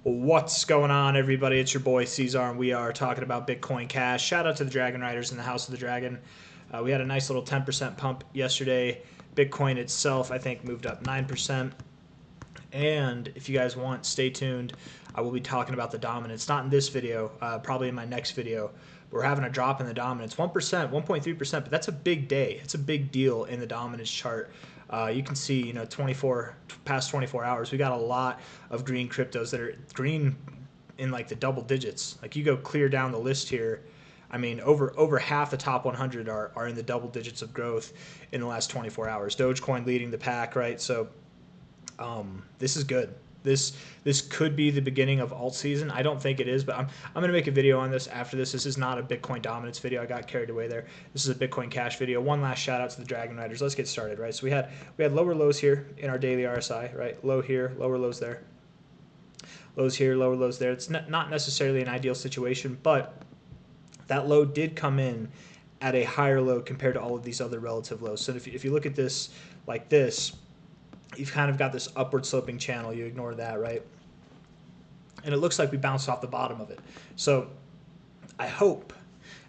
What's going on, everybody? It's your boy C-Zar, and we are talking about Bitcoin Cash. Shout out to the Dragon Riders in the House of the Dragon. We had a nice little 10% pump yesterday. Bitcoin itself, I think, moved up 9%. And if you guys want, stay tuned. I will be talking about the dominance, not in this video, probably in my next video. We're having a drop in the dominance, 1%, 1.3%, but that's a big day. It's a big deal in the dominance chart. You can see, past 24 hours, we got a lot of green cryptos that are green in like the double digits. Like you go clear down the list here, I mean, over half the top 100 are in the double digits of growth in the last 24 hours. Dogecoin leading the pack, right? So this is good. This could be the beginning of alt season. I don't think it is, but I'm going to make a video on this after this. This is not a Bitcoin dominance video. I got carried away there. This is a Bitcoin Cash video. One last shout out to the Dragon Riders. Let's get started, right? So we had lower lows here in our daily RSI, right? Low here, lower lows there. Lows here, lower lows there. It's not necessarily an ideal situation, but that low did come in at a higher low compared to all of these other relative lows. So if you look at this like this, you've kind of got this upward sloping channel. You ignore that, right? And it looks like we bounced off the bottom of it. So I hope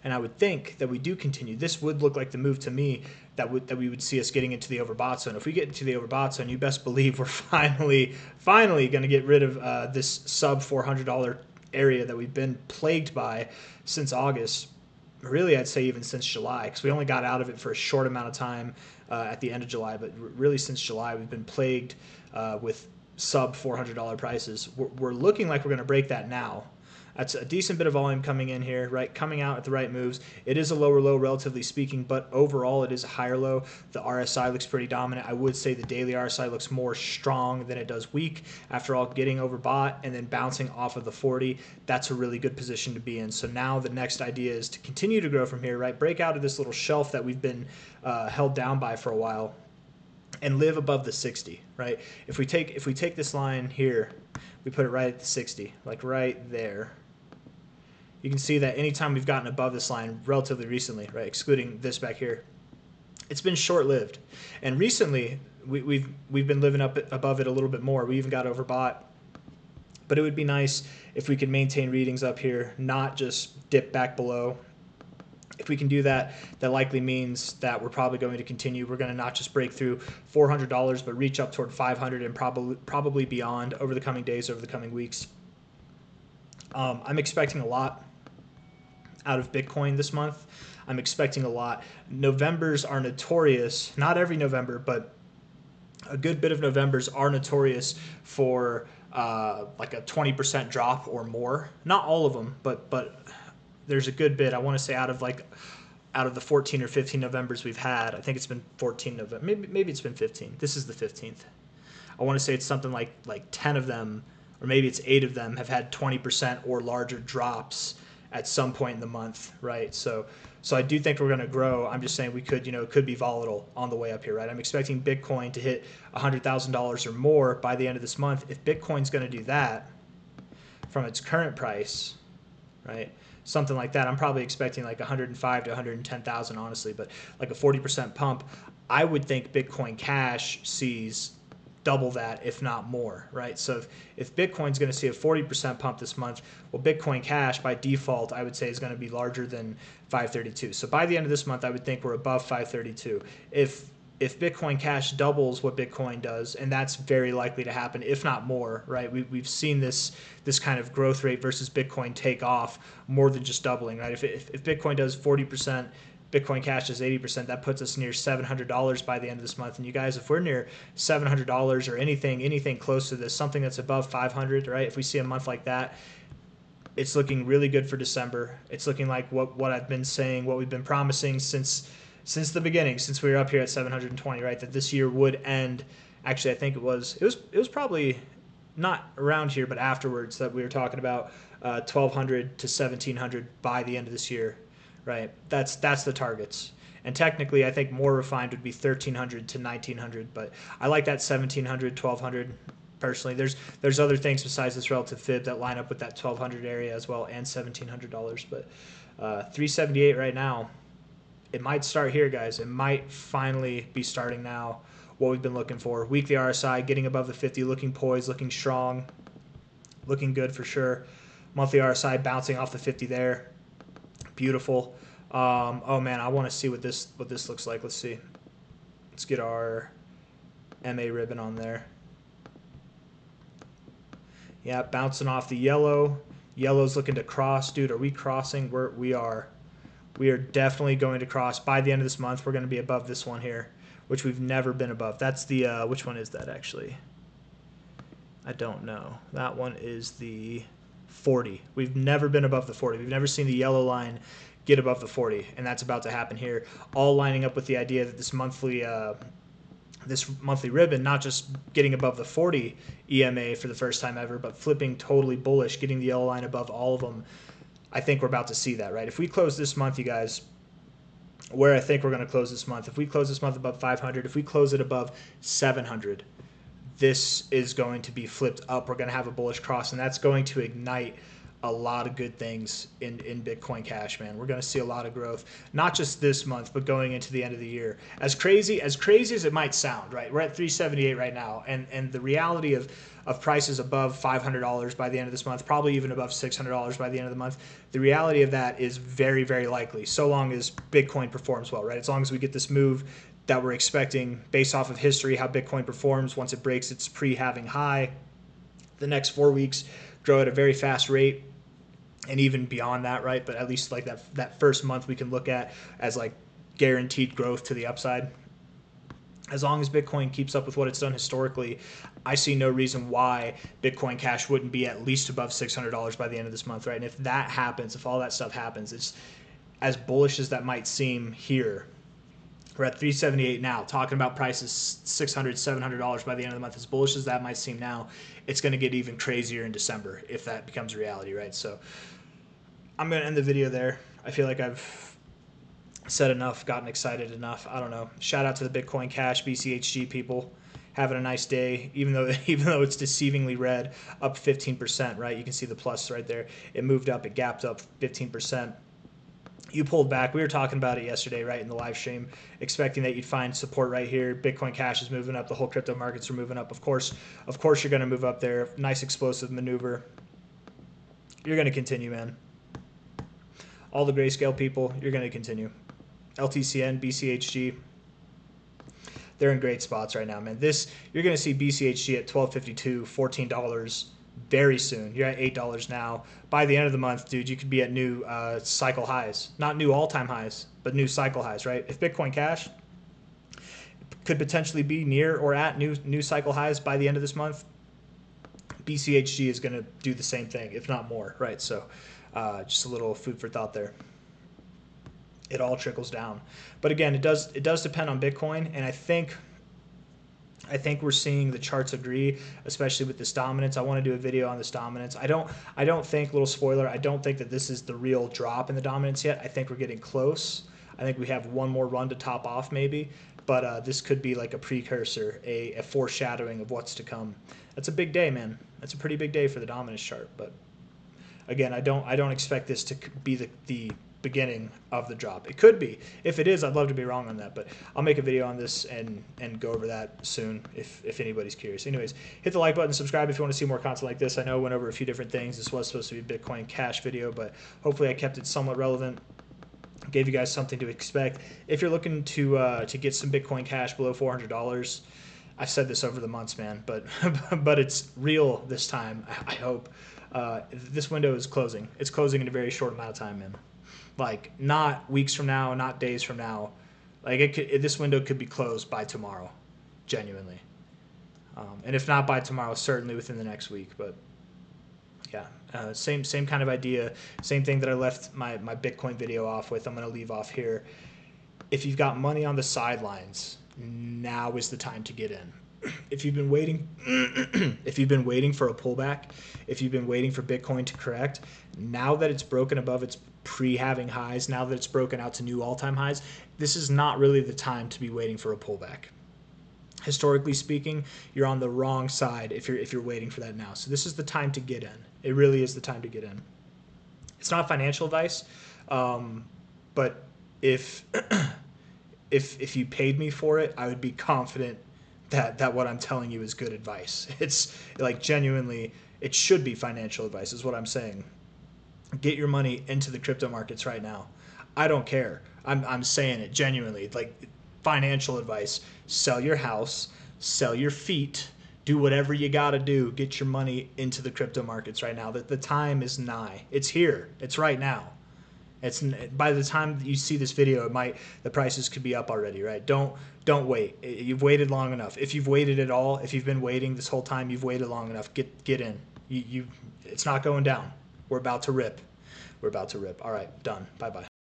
and I would think that we do continue. This would look like the move to me that we would see us getting into the overbought zone. If we get into the overbought zone, you best believe we're finally going to get rid of this sub $400 area that we've been plagued by since August. Really, I'd say even since July, because we only got out of it for a short amount of time at the end of July. But really, since July, we've been plagued with sub $400 prices. We're looking like we're going to break that now. That's a decent bit of volume coming in here, right? Coming out at the right moves. It is a lower low, relatively speaking, but overall it is a higher low. The RSI looks pretty dominant. I would say the daily RSI looks more strong than it does weak. After all, getting overbought and then bouncing off of the 40, that's a really good position to be in. So now the next idea is to continue to grow from here, right? Break out of this little shelf that we've been held down by for a while and live above the 60, right? If we take this line here, we put it right at the 60, like right there. You can see that anytime we've gotten above this line relatively recently, right, excluding this back here, it's been short-lived. And recently, we've been living up above it a little bit more. We even got overbought. But it would be nice if we could maintain readings up here, not just dip back below. If we can do that, that likely means that we're probably going to continue. We're going to not just break through $400, but reach up toward $500 and probably beyond over the coming days, over the coming weeks. I'm expecting a lot out of Bitcoin this month. I'm expecting a lot. Novembers are notorious, not every November, but a good bit of Novembers are notorious for like a 20% drop or more. Not all of them, but there's a good bit. I want to say out of the 14 or 15 Novembers we've had, I think it's been 14 November. Maybe it's been 15. This is the 15th. I want to say it's something like 10 of them, or maybe it's 8 of them, have had 20% or larger drops at some point in the month, right? So I do think we're going to grow. I'm just saying we could, it could be volatile on the way up here, right? I'm expecting Bitcoin to hit $100,000 or more by the end of this month. If Bitcoin's going to do that from its current price, right, something like that, I'm probably expecting like 105 to 110,000, honestly, but like a 40% pump. I would think Bitcoin Cash sees double that, if not more, right? So if Bitcoin's going to see a 40% pump this month, well, Bitcoin Cash by default, I would say, is going to be larger than 532. So by the end of this month, I would think we're above 532. If Bitcoin Cash doubles what Bitcoin does, and that's very likely to happen, if not more, right? We've seen this kind of growth rate versus Bitcoin take off more than just doubling, right? If Bitcoin does 40%, Bitcoin Cash is 80%. That puts us near $700 by the end of this month. And you guys, if we're near $700 or anything close to this, something that's above 500, right? If we see a month like that, it's looking really good for December. It's looking like what I've been saying, what we've been promising since the beginning, since we were up here at 720, right? That this year would end. Actually, I think it was probably not around here, but afterwards that we were talking about 1,200 to 1,700 by the end of this year. Right, that's the targets, and technically I think more refined would be 1,300 to 1,900, but I like that 1,700, 1,200 personally. There's other things besides this relative fib that line up with that 1,200 area as well, and $1,700, but 378 right now. It might start here, guys. It might finally be starting now. What we've been looking for: weekly RSI getting above the 50, looking poised, looking strong. looking good for sure. Monthly RSI bouncing off the 50 there. Beautiful. Oh man, I want to see what this looks like. Let's see. Let's get our MA ribbon on there. Yeah, bouncing off the yellow. Yellow's looking to cross. Dude, are we crossing? We are. We are definitely going to cross. By the end of this month, we're going to be above this one here, which we've never been above. That's the, which one is that actually? I don't know. That one is the 40. Months. We've never been above the 40. We've never seen the yellow line get above the 40, and that's about to happen here. All lining up with the idea that this monthly ribbon, not just getting above the 40 EMA for the first time ever, but flipping totally bullish, getting the yellow line above all of them. I think we're about to see that, right? If we close this month, you guys, where I think we're going to close this month, if we close this month above 500, if we close it above 700, this is going to be flipped up. We're going to have a bullish cross, and that's going to ignite a lot of good things in Bitcoin Cash, man. We're going to see a lot of growth, not just this month, but going into the end of the year. As crazy as it might sound, right? We're at 378 right now, and the reality of prices above $500 by the end of this month, probably even above $600 by the end of the month, the reality of that is very, very likely, so long as Bitcoin performs well, right? As long as we get this move that we're expecting based off of history, how Bitcoin performs once it breaks its pre-halving high, the next 4 weeks grow at a very fast rate, and even beyond that, right? But at least like that first month we can look at as like guaranteed growth to the upside. As long as Bitcoin keeps up with what it's done historically, I see no reason why Bitcoin Cash wouldn't be at least above $600 by the end of this month, right? And if that happens, if all that stuff happens, it's as bullish as that might seem here. We're at 378 now, talking about prices $600, $700 by the end of the month. As bullish as that might seem now, it's going to get even crazier in December if that becomes reality, right? So I'm going to end the video there. I feel like I've said enough, gotten excited enough. I don't know. Shout out to the Bitcoin Cash BCHG people. Having a nice day, even though it's deceivingly red, up 15%, right? You can see the plus right there. It moved up, it gapped up 15%. You pulled back. We were talking about it yesterday, right, in the live stream, expecting that you'd find support right here. Bitcoin Cash is moving up. The whole crypto markets are moving up. Of course, you're going to move up there. Nice explosive maneuver. You're going to continue, man. All the grayscale people, you're going to continue. LTCN, BCHG, they're in great spots right now, man. You're going to see BCHG at $12.52, $14 very soon. You're at $8 now. By the end of the month, dude, you could be at new cycle highs. Not new all-time highs, but new cycle highs, right? If Bitcoin Cash could potentially be near or at new cycle highs by the end of this month, BCHG is going to do the same thing, if not more, right? So just a little food for thought there. It all trickles down. But again, it does depend on Bitcoin, and I think we're seeing the charts agree, especially with this dominance. I want to do a video on this dominance. I don't think, little spoiler, I don't think that this is the real drop in the dominance yet. I think we're getting close. I think we have one more run to top off maybe, but this could be like a precursor, a foreshadowing of what's to come. That's a big day, man. That's a pretty big day for the dominance chart. But again, I don't expect this to be the beginning of the drop. It could be. If it is, I'd love to be wrong on that, but I'll make a video on this and go over that soon if anybody's curious. Anyways, hit the like button, subscribe if you want to see more content like this. I know I went over a few different things. This was supposed to be a Bitcoin Cash video, but hopefully I kept it somewhat relevant, gave you guys something to expect. If you're looking to get some Bitcoin Cash below $400, I've said this over the months, man, but but it's real this time, I hope. This window is closing. It's closing in a very short amount of time, man. Like, not weeks from now, not days from now. Like, this window could be closed by tomorrow, genuinely. And if not by tomorrow, certainly within the next week. But yeah, same kind of idea. Same thing that I left my Bitcoin video off with. I'm going to leave off here. If you've got money on the sidelines, now is the time to get in. If you've been waiting, if you've been waiting for a pullback, if you've been waiting for Bitcoin to correct, now that it's broken above its pre-halving highs, now that it's broken out to new all-time highs, this is not really the time to be waiting for a pullback. Historically speaking, you're on the wrong side if you're waiting for that now. So this is the time to get in. It really is the time to get in. It's not financial advice, but if you paid me for it, I would be confident that what I'm telling you is good advice. It's like, genuinely, It should be financial advice, is what I'm saying. Get your money into the crypto markets right now. I don't care. I'm saying it genuinely. Like, financial advice. Sell your house, sell your feet, do whatever you got to do. Get your money into the crypto markets right now. The time is nigh. It's here. It's right now. It's by the time you see this video, the prices could be up already, right? Don't wait. You've waited long enough. If you've waited at all, if you've been waiting this whole time, you've waited long enough. Get in. It's not going down. We're about to rip. We're about to rip. All right, done. Bye bye.